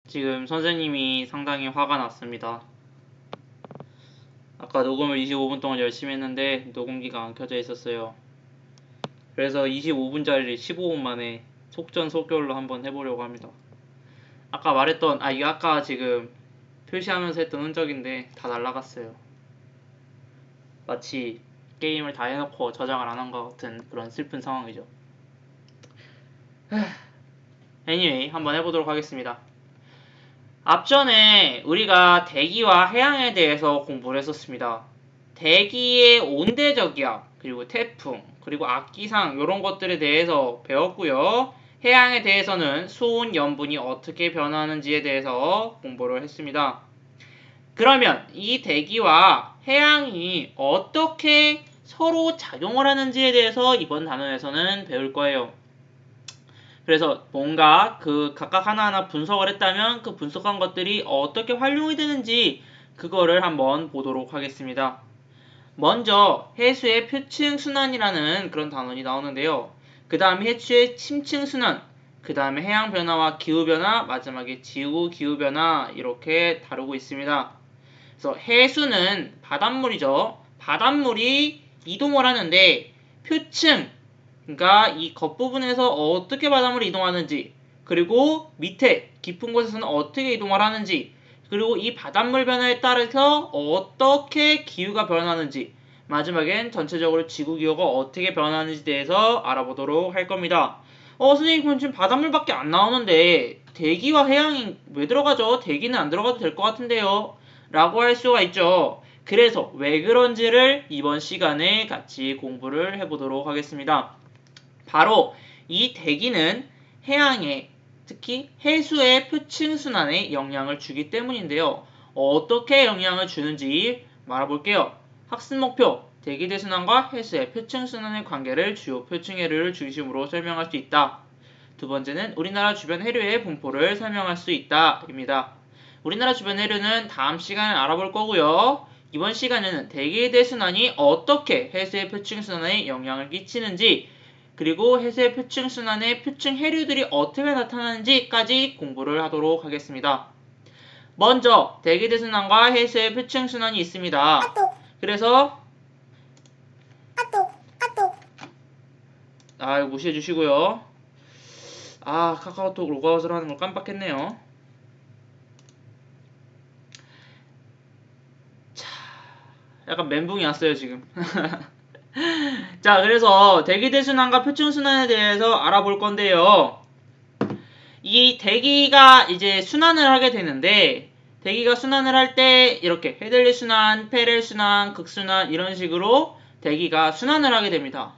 지금 선생님이 상당히 화가 났습니다. 아까 녹음을 25분 동안 열심히 했는데 녹음기가 안 켜져 있었어요. 그래서 25분짜리를 15분 만에 속전속결로 한번 해보려고 합니다. 아까 말했던 이게 아까 지금 표시하면서 했던 흔적인데 다 날라갔어요. 마치 게임을 다 해놓고 저장을 안 한 것 같은 그런 슬픈 상황이죠. anyway, 한번 해보도록 하겠습니다. 앞전에 우리가 대기와 해양에 대해서 공부를 했었습니다. 대기의 온대저기압, 그리고 태풍, 그리고 악기상 이런 것들에 대해서 배웠고요. 해양에 대해서는 수온, 염분이 어떻게 변하는지에 대해서 공부를 했습니다. 그러면 이 대기와 해양이 어떻게 서로 작용을 하는지에 대해서 이번 단원에서는 배울 거예요. 그래서 뭔가 그 각각 하나하나 분석을 했다면 그 분석한 것들이 어떻게 활용이 되는지 그거를 한번 보도록 하겠습니다. 먼저 해수의 표층순환이라는 그런 단원이 나오는데요. 그 다음에 해수의 침층순환, 그 다음에 해양변화와 기후변화, 마지막에 지구기후변화 이렇게 다루고 있습니다. 그래서 해수는 바닷물이죠. 바닷물이 이동을 하는데 표층, 그러니까 이 겉부분에서 어떻게 바닷물이 이동하는지, 그리고 밑에 깊은 곳에서는 어떻게 이동을 하는지, 그리고 이 바닷물 변화에 따라서 어떻게 기후가 변하는지, 마지막엔 전체적으로 지구기후가 어떻게 변하는지에 대해서 알아보도록 할 겁니다. 선생님, 그럼 지금 바닷물밖에 안 나오는데 대기와 해양이 왜 들어가죠? 대기는 안 들어가도 될 것 같은데요? 라고 할 수가 있죠. 그래서 왜 그런지를 이번 시간에 같이 공부를 해보도록 하겠습니다. 바로 이 대기는 해양에, 특히 해수의 표층순환에 영향을 주기 때문인데요. 어떻게 영향을 주는지 말해볼게요. 학습 목표, 대기 대순환과 해수의 표층순환의 관계를 주요 표층해류를 중심으로 설명할 수 있다. 두 번째는 우리나라 주변 해류의 분포를 설명할 수 있다 입니다. 우리나라 주변 해류는 다음 시간에 알아볼 거고요. 이번 시간에는 대기 대순환이 어떻게 해수의 표층순환에 영향을 끼치는지, 그리고 해수의 표층순환의 표층 해류들이 어떻게 나타나는지까지 공부를 하도록 하겠습니다. 먼저 대기 대순환과 해수의 표층순환이 있습니다. 그래서 무시해 주시고요. 카카오톡 로그아웃을 하는 걸 깜빡했네요. 약간 멘붕이 왔어요 지금. 자, 그래서 대기대순환과 표층순환에 대해서 알아볼 건데요. 이 대기가 이제 순환을 하게 되는데, 대기가 순환을 할 때 이렇게 헤들리 순환, 페렐 순환, 극순환 이런 식으로 대기가 순환을 하게 됩니다.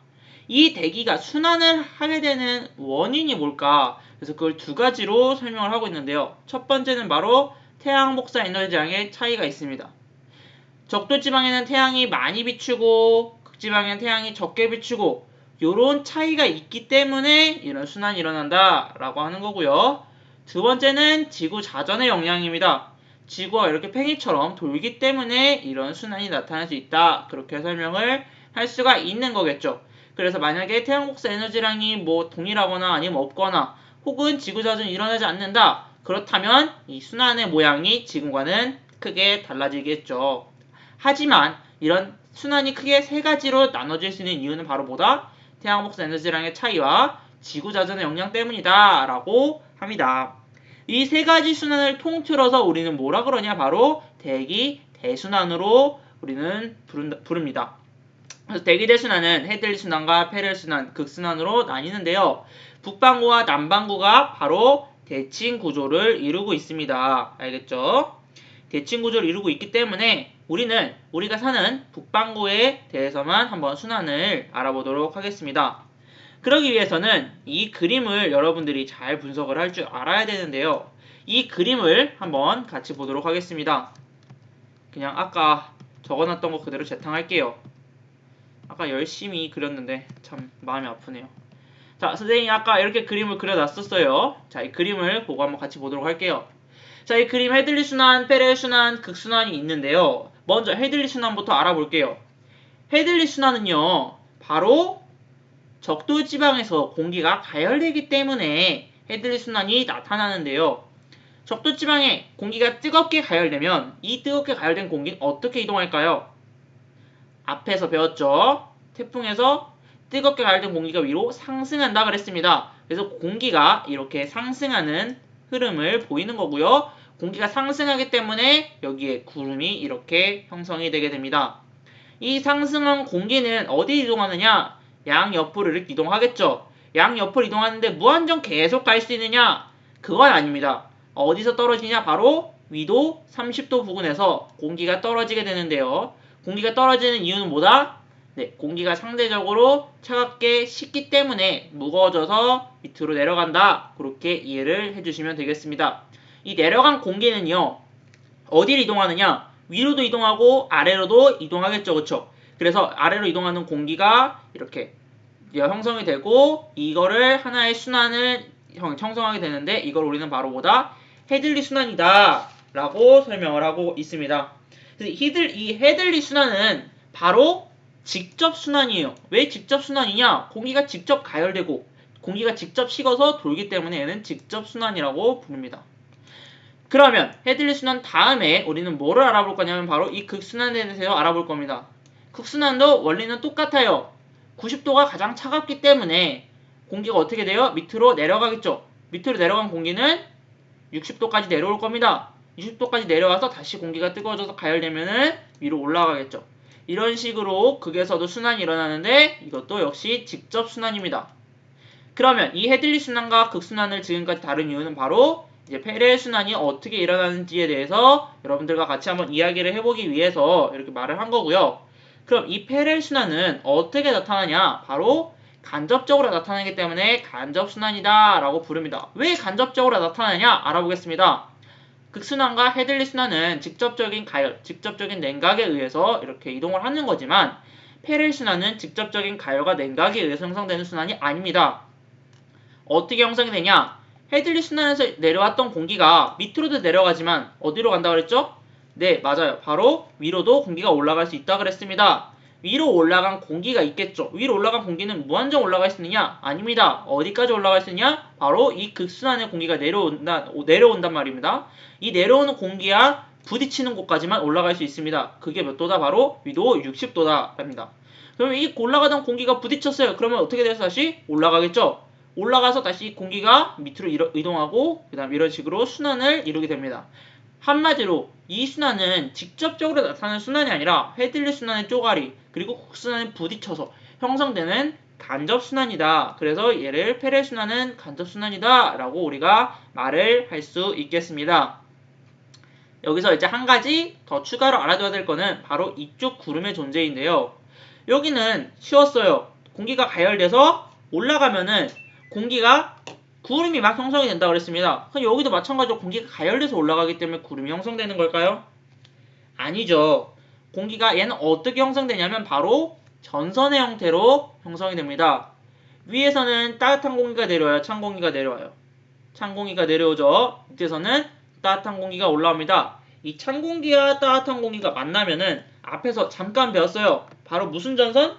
이 대기가 순환을 하게 되는 원인이 뭘까? 그래서 그걸 두 가지로 설명을 하고 있는데요. 첫 번째는 바로 태양 복사 에너지량의 차이가 있습니다. 적도지방에는 태양이 많이 비추고 극지방에는 태양이 적게 비추고 요런 차이가 있기 때문에 이런 순환이 일어난다 라고 하는 거고요. 두 번째는 지구 자전의 영향입니다. 지구가 이렇게 팽이처럼 돌기 때문에 이런 순환이 나타날 수 있다, 그렇게 설명을 할 수가 있는 거겠죠. 그래서 만약에 태양 복사 에너지량이 동일하거나 아니면 없거나 혹은 지구 자전이 일어나지 않는다, 그렇다면 이 순환의 모양이 지금과는 크게 달라지겠죠. 하지만 이런 순환이 크게 세 가지로 나눠질 수 있는 이유는 바로 뭐다? 태양 복사 에너지량의 차이와 지구 자전의 영향 때문이다 라고 합니다. 이 세 가지 순환을 통틀어서 우리는 뭐라 그러냐? 바로 대기 대순환으로 우리는 부릅니다. 그래서 대기 대순환은 헤들리 순환과 페렐 순환, 극순환으로 나뉘는데요. 북반구와 남반구가 바로 대칭 구조를 이루고 있습니다. 알겠죠? 대칭 구조를 이루고 있기 때문에 우리가 사는 북반구에 대해서만 한번 순환을 알아보도록 하겠습니다. 그러기 위해서는 이 그림을 여러분들이 잘 분석을 할 줄 알아야 되는데요. 이 그림을 한번 같이 보도록 하겠습니다. 그냥 아까 적어놨던 거 그대로 재탕할게요. 아까 열심히 그렸는데 참 마음이 아프네요. 자, 선생님이 아까 이렇게 그림을 그려놨었어요. 자, 이 그림을 보고 한번 같이 보도록 할게요. 자, 이 그림 헤들리 순환, 페렐 순환, 극순환이 있는데요. 먼저 헤들리 순환부터 알아볼게요. 헤들리 순환은요, 바로 적도 지방에서 공기가 가열되기 때문에 헤들리 순환이 나타나는데요. 적도지방에 공기가 뜨겁게 가열되면 이 뜨겁게 가열된 공기는 어떻게 이동할까요? 앞에서 배웠죠. 태풍에서 뜨겁게 가열된 공기가 위로 상승한다 그랬습니다. 그래서 공기가 이렇게 상승하는 흐름을 보이는 거고요. 공기가 상승하기 때문에 여기에 구름이 이렇게 형성이 되게 됩니다. 이 상승한 공기는 어디 이동하느냐? 양옆으로 이렇게 이동하겠죠. 양옆으로 이동하는데 무한정 계속 갈 수 있느냐? 그건 아닙니다. 어디서 떨어지냐? 바로 위도 30도 부근에서 공기가 떨어지게 되는데요. 공기가 떨어지는 이유는 뭐다? 네, 공기가 상대적으로 차갑게 식기 때문에 무거워져서 밑으로 내려간다. 그렇게 이해를 해주시면 되겠습니다. 이 내려간 공기는요, 어디를 이동하느냐? 위로도 이동하고 아래로도 이동하겠죠. 그쵸? 그래서 아래로 이동하는 공기가 이렇게 형성이 되고 이거를 하나의 순환을 형성하게 되는데 이걸 우리는 바로 뭐다? 헤들리 순환이다 라고 설명을 하고 있습니다. 그래서 이 헤들리 순환은 바로 직접 순환이에요. 왜 직접 순환이냐? 공기가 직접 가열되고 공기가 직접 식어서 돌기 때문에 얘는 직접 순환이라고 부릅니다. 그러면 헤들리 순환 다음에 우리는 뭐를 알아볼 거냐면 바로 이 극순환에 대해서 알아볼 겁니다. 극순환도 원리는 똑같아요. 90도가 가장 차갑기 때문에 공기가 어떻게 돼요? 밑으로 내려가겠죠. 밑으로 내려간 공기는 60도까지 내려올 겁니다. 60도까지 내려와서 다시 공기가 뜨거워져서 가열되면은 위로 올라가겠죠. 이런 식으로 극에서도 순환이 일어나는데 이것도 역시 직접 순환입니다. 그러면 이 헤들리 순환과 극순환을 지금까지 다룬 이유는 바로 이제 페레 순환이 어떻게 일어나는지에 대해서 여러분들과 같이 한번 이야기를 해보기 위해서 이렇게 말을 한 거고요. 그럼 이 페레 순환은 어떻게 나타나냐? 바로 간접적으로 나타나기 때문에 간접순환이다 라고 부릅니다. 왜 간접적으로 나타나냐? 알아보겠습니다. 극순환과 헤들리 순환은 직접적인 가열, 직접적인 냉각에 의해서 이렇게 이동을 하는 거지만 페레 순환은 직접적인 가열과 냉각에 의해서 형성되는 순환이 아닙니다. 어떻게 형성이 되냐? 헤들리 순환에서 내려왔던 공기가 밑으로도 내려가지만 어디로 간다 그랬죠? 네, 맞아요. 바로 위로도 공기가 올라갈 수 있다 그랬습니다. 위로 올라간 공기가 있겠죠. 위로 올라간 공기는 무한정 올라갈 수 있느냐? 아닙니다. 어디까지 올라갈 수 있느냐? 바로 이 극순환의 공기가 내려온단 말입니다. 이 내려오는 공기와 부딪히는 곳까지만 올라갈 수 있습니다. 그게 몇 도다? 바로 위도 60도다랍니다. 그러면 이 올라가던 공기가 부딪혔어요. 그러면 어떻게 돼서 다시 올라가겠죠? 올라가서 다시 공기가 밑으로 이동하고 그 다음 이런 식으로 순환을 이루게 됩니다. 한마디로 이 순환은 직접적으로 나타나는 순환이 아니라 헤들리 순환의 쪼가리 그리고 곡순환에 부딪혀서 형성되는 간접순환이다. 그래서 얘를 페레 순환은 간접순환이다 라고 우리가 말을 할 수 있겠습니다. 여기서 이제 한 가지 더 추가로 알아둬야 될 거는 바로 이쪽 구름의 존재인데요. 여기는 쉬웠어요. 공기가 가열돼서 올라가면은 공기가 구름이 막 형성이 된다고 그랬습니다. 그럼 여기도 마찬가지로 공기가 가열돼서 올라가기 때문에 구름이 형성되는 걸까요? 아니죠. 공기가 얘는 어떻게 형성되냐면 바로 전선의 형태로 형성이 됩니다. 위에서는 따뜻한 공기가 내려와요. 찬 공기가 내려와요. 찬 공기가 내려오죠. 밑에서는 따뜻한 공기가 올라옵니다. 이 찬 공기와 따뜻한 공기가 만나면은 앞에서 잠깐 배웠어요. 바로 무슨 전선?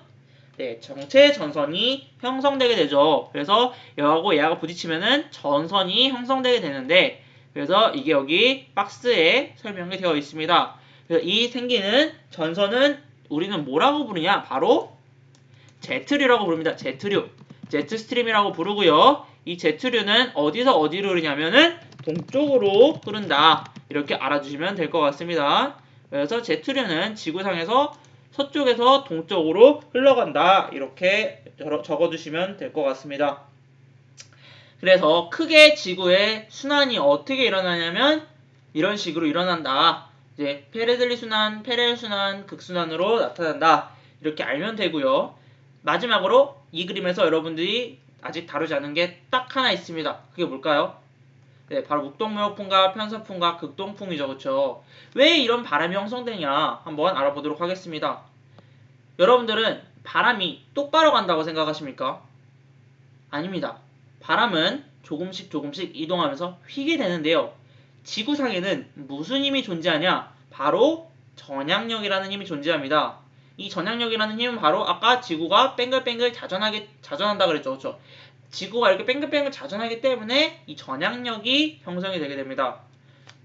네, 정체 전선이 형성되게 되죠. 그래서 얘하고 얘하고 부딪히면은 전선이 형성되게 되는데 그래서 이게 여기 박스에 설명이 되어 있습니다. 그래서 이 생기는 전선은 우리는 뭐라고 부르냐? 바로 제트류라고 부릅니다. 제트류. 제트스트림이라고 부르고요. 이 제트류는 어디서 어디로 흐르냐면은 동쪽으로 흐른다. 이렇게 알아주시면 될 것 같습니다. 그래서 제트류는 지구상에서 서쪽에서 동쪽으로 흘러간다. 이렇게 적어주시면 될 것 같습니다. 그래서 크게 지구의 순환이 어떻게 일어나냐면 이런 식으로 일어난다. 이제 페레들리 순환, 페레 순환, 극순환으로 나타난다. 이렇게 알면 되고요. 마지막으로 이 그림에서 여러분들이 아직 다루지 않은 게 딱 하나 있습니다. 그게 뭘까요? 네, 바로 묵동묘풍과 편서풍과 극동풍이죠. 그쵸? 왜 이런 바람이 형성되냐 한번 알아보도록 하겠습니다. 여러분들은 바람이 똑바로 간다고 생각하십니까? 아닙니다. 바람은 조금씩 이동하면서 휘게 되는데요. 지구상에는 무슨 힘이 존재하냐? 바로 전향력이라는 힘이 존재합니다. 이 전향력이라는 힘은 바로 아까 지구가 뱅글뱅글 자전한다 그랬죠. 그렇죠? 지구가 이렇게 뱅글뱅글 자전하기 때문에 이 전향력이 형성이 되게 됩니다.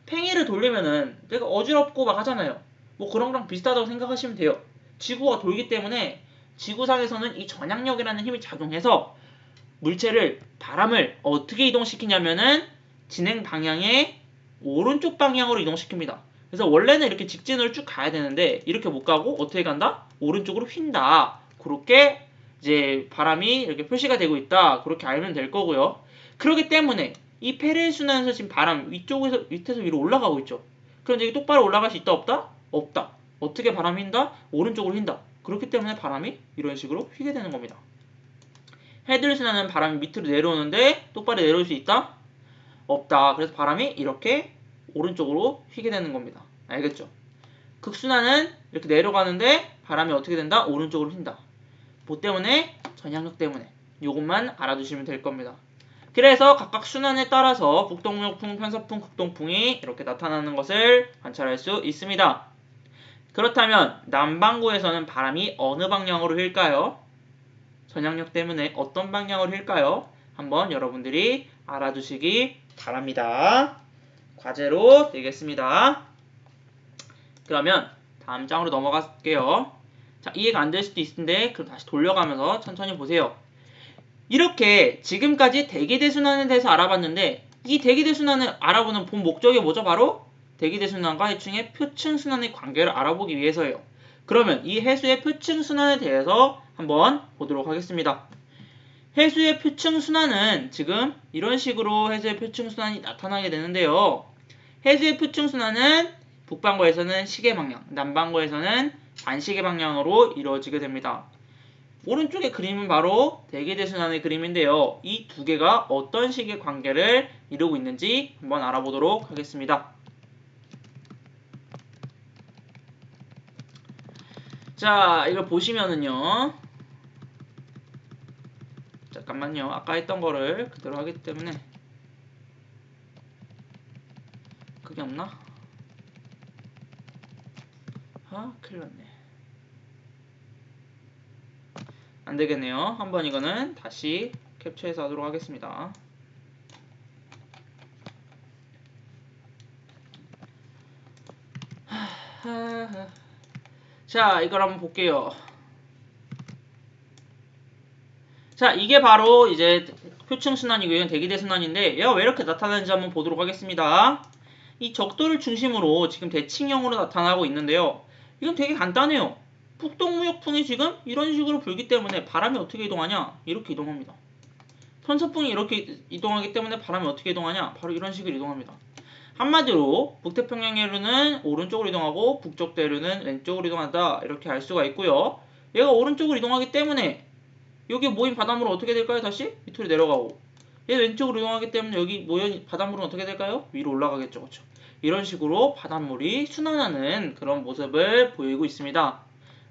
팽이를 돌리면은 되게 어지럽고 막 하잖아요. 뭐 그런 거랑 비슷하다고 생각하시면 돼요. 지구가 돌기 때문에 지구상에서는 이 전향력이라는 힘이 작용해서 물체를, 바람을 어떻게 이동시키냐면은 진행 방향의 오른쪽 방향으로 이동시킵니다. 그래서 원래는 이렇게 직진으로 쭉 가야 되는데 이렇게 못 가고 어떻게 간다? 오른쪽으로 휜다. 그렇게 이제 바람이 이렇게 표시가 되고 있다. 그렇게 알면 될 거고요. 그렇기 때문에 이 페레 순환에서 지금 바람 위쪽에서 밑에서 위로 올라가고 있죠. 그런데 이게 똑바로 올라갈 수 있다 없다? 없다. 어떻게 바람이 휜다? 오른쪽으로 휜다. 그렇기 때문에 바람이 이런 식으로 휘게 되는 겁니다. 헤드를 순환은 바람이 밑으로 내려오는데 똑바로 내려올 수 있다? 없다. 그래서 바람이 이렇게 오른쪽으로 휘게 되는 겁니다. 알겠죠? 극순환은 이렇게 내려가는데 바람이 어떻게 된다? 오른쪽으로 휜다. 뭐 때문에? 전향력 때문에. 이것만 알아두시면 될 겁니다. 그래서 각각 순환에 따라서 북동력풍, 편서풍, 극동풍이 이렇게 나타나는 것을 관찰할 수 있습니다. 그렇다면 남반구에서는 바람이 어느 방향으로 휠까요? 전향력 때문에 어떤 방향으로 휠까요? 한번 여러분들이 알아두시기 바랍니다. 과제로 되겠습니다. 그러면 다음 장으로 넘어갈게요. 자, 이해가 안 될 수도 있는데 그럼 다시 돌려가면서 천천히 보세요. 이렇게 지금까지 대기대순환에 대해서 알아봤는데 이 대기대순환을 알아보는 본 목적이 뭐죠? 바로 대기대순환과 해충의 표층순환의 관계를 알아보기 위해서예요. 그러면 이 해수의 표층순환에 대해서 한번 보도록 하겠습니다. 해수의 표층순환은 지금 이런 식으로 해수의 표층순환이 나타나게 되는데요. 해수의 표층순환은 북반구에서는 시계방향, 남반구에서는 반시계 방향으로 이루어지게 됩니다. 오른쪽의 그림은 바로 대기대순환의 그림인데요. 이 두 개가 어떤 식의 관계를 이루고 있는지 한번 알아보도록 하겠습니다. 자, 이걸 보시면은요. 잠깐만요. 아까 했던 거를 그대로 하기 때문에 그게 없나? 아, 큰일 났네. 안 되겠네요. 한번 이거는 다시 캡처해서 하도록 하겠습니다. 자, 이걸 한번 볼게요. 자, 이게 바로 이제 표층순환이고요. 대기대순환인데 얘가 왜 이렇게 나타나는지 한번 보도록 하겠습니다. 이 적도를 중심으로 지금 대칭형으로 나타나고 있는데요. 이건 되게 간단해요. 북동무역풍이 지금 이런 식으로 불기 때문에 바람이 어떻게 이동하냐? 이렇게 이동합니다. 편서풍이 이렇게 이동하기 때문에 바람이 어떻게 이동하냐? 바로 이런 식으로 이동합니다. 한마디로 북태평양의 해류는 오른쪽으로 이동하고 북쪽 대류는 왼쪽으로 이동한다. 이렇게 알 수가 있고요. 얘가 오른쪽으로 이동하기 때문에 여기 모인 바닷물은 어떻게 될까요? 다시 밑으로 내려가고 얘 왼쪽으로 이동하기 때문에 여기 모인 바닷물은 어떻게 될까요? 위로 올라가겠죠. 그렇죠? 이런 식으로 바닷물이 순환하는 그런 모습을 보이고 있습니다.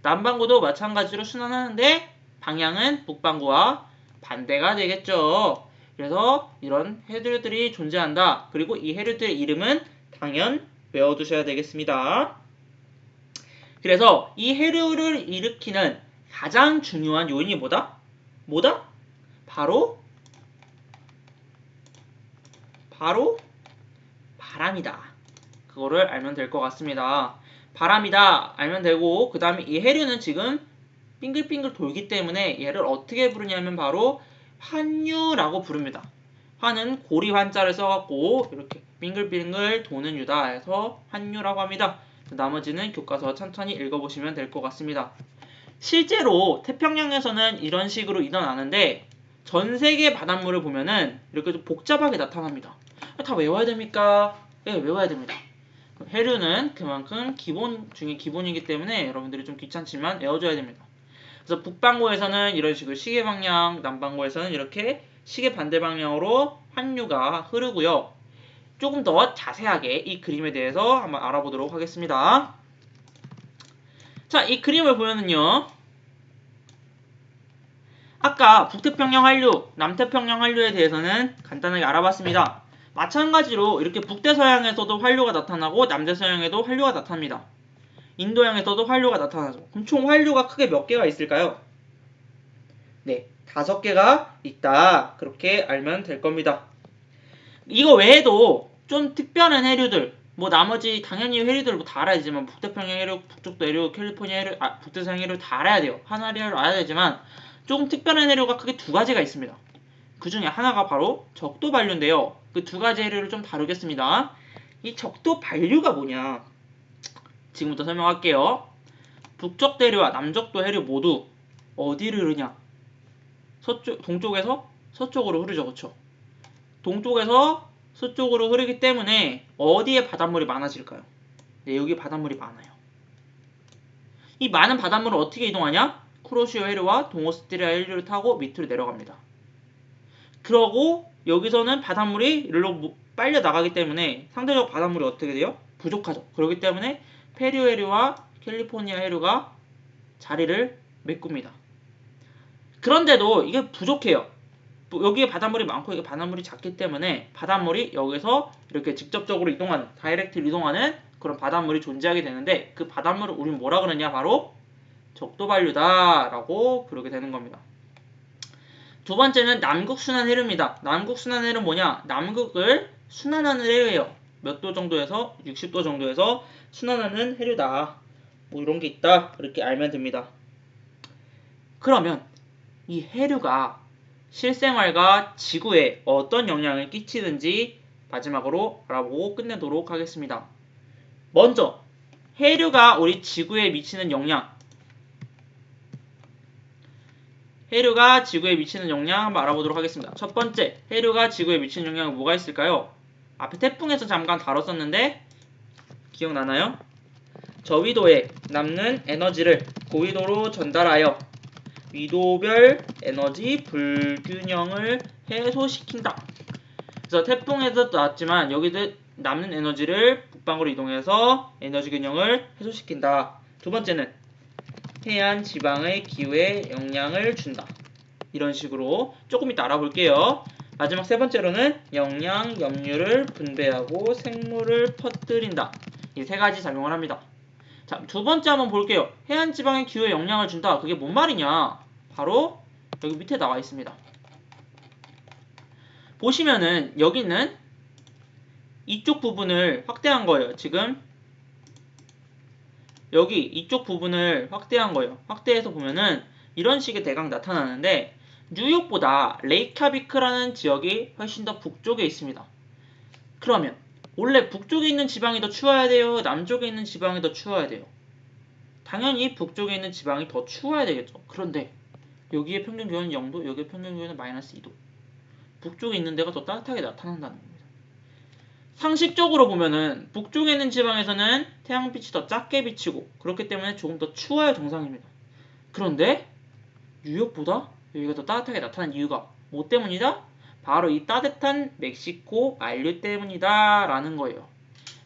남반구도 마찬가지로 순환하는데 방향은 북반구와 반대가 되겠죠. 그래서 이런 해류들이 존재한다. 그리고 이 해류들의 이름은 당연 외워두셔야 되겠습니다. 그래서 이 해류를 일으키는 가장 중요한 요인이 뭐다? 뭐다? 바로 바람이다. 그거를 알면 될 것 같습니다. 바람이다 알면 되고 그 다음에 이 해류는 지금 빙글빙글 돌기 때문에 얘를 어떻게 부르냐면 바로 환유라고 부릅니다. 환은 고리 환자를 써갖고 이렇게 빙글빙글 도는 유다 해서 환유라고 합니다. 나머지는 교과서 천천히 읽어보시면 될 것 같습니다. 실제로 태평양에서는 이런 식으로 일어나는데 전 세계 바닷물을 보면은 이렇게 좀 복잡하게 나타납니다. 다 외워야 됩니까? 네, 외워야 됩니다. 해류는 그만큼 기본 중에 기본이기 때문에 여러분들이 좀 귀찮지만 외워줘야 됩니다. 그래서 북반구에서는 이런 식으로 시계 방향, 남반구에서는 이렇게 시계 반대 방향으로 환류가 흐르고요. 조금 더 자세하게 이 그림에 대해서 한번 알아보도록 하겠습니다. 자, 이 그림을 보면은요. 아까 북태평양 환류, 남태평양 환류에 대해서는 간단하게 알아봤습니다. 마찬가지로 이렇게 북대서양에서도 환류가 나타나고 남대서양에도 환류가 나타납니다. 인도양에서도 환류가 나타나죠. 그럼 총 환류가 크게 몇 개가 있을까요? 네, 5개가 있다. 그렇게 알면 될 겁니다. 이거 외에도 좀 특별한 해류들, 뭐 나머지 당연히 해류들 뭐 다 알아야 되지만 북태평양 해류, 북쪽도 해류, 캘리포니아 해류, 북대서양 해류 다 알아야 돼요. 하나를 알아야 되지만 조금 특별한 해류가 크게 두 가지가 있습니다. 그 중에 하나가 바로 적도 반류인데요. 그 두 가지 해류를 좀 다루겠습니다. 이 적도 반류가 뭐냐? 지금부터 설명할게요. 북쪽 대류와 남쪽도 해류 모두 어디를 흐르냐? 동쪽에서 서쪽으로 흐르죠, 그쵸? 동쪽에서 서쪽으로 흐르기 때문에 어디에 바닷물이 많아질까요? 네, 여기 바닷물이 많아요. 이 많은 바닷물은 어떻게 이동하냐? 쿠로시오 해류와 동오스트리아 해류를 타고 밑으로 내려갑니다. 그러고 여기서는 바닷물이 일로 빨려 나가기 때문에 상대적 바닷물이 어떻게 돼요? 부족하죠. 그렇기 때문에 페류 해류와 캘리포니아 해류가 자리를 메꿉니다. 그런데도 이게 부족해요. 여기에 바닷물이 많고 여기 바닷물이 작기 때문에 바닷물이 여기서 이렇게 직접적으로 이동하는, 다이렉트로 이동하는 그런 바닷물이 존재하게 되는데 그 바닷물을 우리는 뭐라 그러냐? 바로 적도반류다라고 부르게 되는 겁니다. 두 번째는 남극순환 해류입니다. 남극순환 해류는 뭐냐? 남극을 순환하는 해류예요. 몇 도 정도에서 60도 정도에서 순환하는 해류다. 뭐 이런 게 있다. 이렇게 알면 됩니다. 그러면 이 해류가 실생활과 지구에 어떤 영향을 끼치는지 마지막으로 알아보고 끝내도록 하겠습니다. 먼저 해류가 우리 지구에 미치는 영향, 해류가 지구에 미치는 영향 한번 알아보도록 하겠습니다. 첫 번째, 해류가 지구에 미치는 영향은 뭐가 있을까요? 앞에 태풍에서 잠깐 다뤘었는데 기억나나요? 저위도에 남는 에너지를 고위도로 전달하여 위도별 에너지 불균형을 해소시킨다. 그래서 태풍에서 나왔지만 여기도 남는 에너지를 북방으로 이동해서 에너지 균형을 해소시킨다. 두 번째는 해안 지방의 기후에 영향을 준다. 이런 식으로 조금 이따 알아볼게요. 마지막 세 번째로는 영양 염류를 분배하고 생물을 퍼뜨린다. 이 세 가지 작용을 합니다. 자, 두 번째 한번 볼게요. 해안 지방의 기후에 영향을 준다. 그게 뭔 말이냐? 바로 여기 밑에 나와 있습니다. 보시면은 여기는 이쪽 부분을 확대한 거예요. 지금 여기 이쪽 부분을 확대한 거예요. 확대해서 보면은 이런 식의 대강 나타나는데 뉴욕보다 레이캬비크라는 지역이 훨씬 더 북쪽에 있습니다. 그러면 원래 북쪽에 있는 지방이 더 추워야 돼요? 남쪽에 있는 지방이 더 추워야 돼요? 당연히 북쪽에 있는 지방이 더 추워야 되겠죠. 그런데 여기에 평균 기온은 0도, 여기에 평균 기온은 마이너스 2도. 북쪽에 있는 데가 더 따뜻하게 나타난다는 겁니다. 상식적으로 보면은 북쪽에 있는 지방에서는 태양빛이 더 작게 비치고 그렇기 때문에 조금 더 추워야 정상입니다. 그런데 뉴욕보다 여기가 더 따뜻하게 나타난 이유가 뭐 때문이다? 바로 이 따뜻한 멕시코 만류 때문이다 라는 거예요.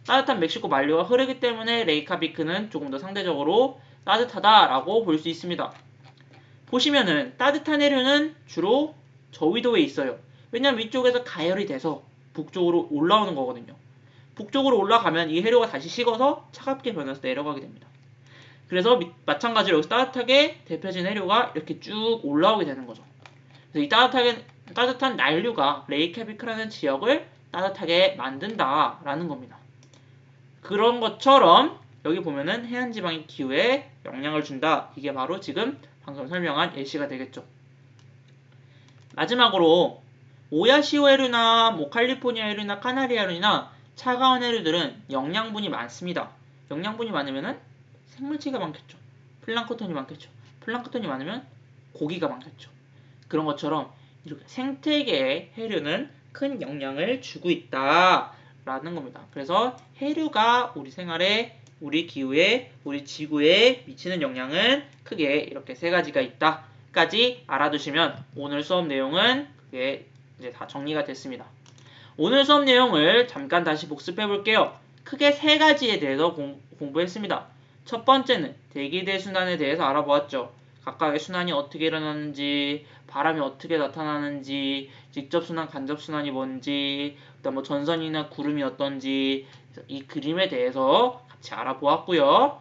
따뜻한 멕시코 만류가 흐르기 때문에 레이카비크는 조금 더 상대적으로 따뜻하다라고 볼 수 있습니다. 보시면은 따뜻한 해류는 주로 저위도에 있어요. 왜냐면 위쪽에서 가열이 돼서 북쪽으로 올라오는 거거든요. 북쪽으로 올라가면 이 해류가 다시 식어서 차갑게 변해서 내려가게 됩니다. 그래서 마찬가지로 여기서 따뜻하게 데펴진 해류가 이렇게 쭉 올라오게 되는 거죠. 그래서 이 따뜻한 난류가 레이캬비크라는 지역을 따뜻하게 만든다라는 겁니다. 그런 것처럼 여기 보면은 해안지방의 기후에 영향을 준다. 이게 바로 지금 방금 설명한 예시가 되겠죠. 마지막으로 오야시오 해류나 캘리포니아 해류나 카나리아 해류나 차가운 해류들은 영양분이 많습니다. 영양분이 많으면은 생물체가 많겠죠. 플랑크톤이 많겠죠. 플랑크톤이 많으면 고기가 많겠죠. 그런 것처럼 이렇게 생태계의 해류는 큰 영향을 주고 있다라는 겁니다. 그래서 해류가 우리 생활에, 우리 기후에, 우리 지구에 미치는 영향은 크게 이렇게 세 가지가 있다까지 알아두시면 오늘 수업 내용은 그게 이제 다 정리가 됐습니다. 오늘 수업 내용을 잠깐 다시 복습해 볼게요. 크게 세 가지에 대해서 공부했습니다. 첫 번째는 대기대순환에 대해서 알아보았죠. 각각의 순환이 어떻게 일어나는지, 바람이 어떻게 나타나는지, 직접순환, 간접순환이 뭔지, 그다음 뭐 전선이나 구름이 어떤지 이 그림에 대해서 같이 알아보았고요.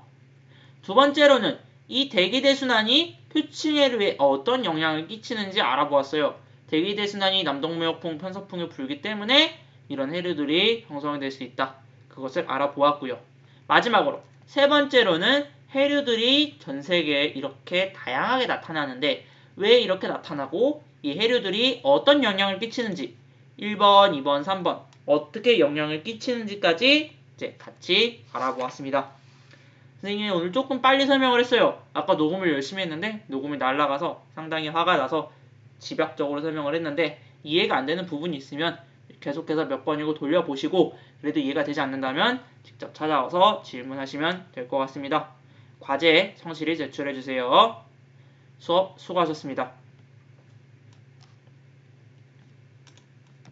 두 번째로는 이 대기대순환이 표층해류에 어떤 영향을 끼치는지 알아보았어요. 대기대순환이 남동무역풍, 편서풍이 불기 때문에 이런 해류들이 형성이 될 수 있다. 그것을 알아보았고요. 마지막으로 세 번째로는 해류들이 전 세계에 이렇게 다양하게 나타나는데 왜 이렇게 나타나고 이 해류들이 어떤 영향을 끼치는지 1번, 2번, 3번 어떻게 영향을 끼치는지까지 이제 같이 알아보았습니다. 선생님이 오늘 조금 빨리 설명을 했어요. 아까 녹음을 열심히 했는데 녹음이 날아가서 상당히 화가 나서 집약적으로 설명을 했는데 이해가 안 되는 부분이 있으면 계속해서 몇 번이고 돌려보시고 그래도 이해가 되지 않는다면 직접 찾아와서 질문하시면 될 것 같습니다. 과제 성실히 제출해주세요. 수업 수고하셨습니다.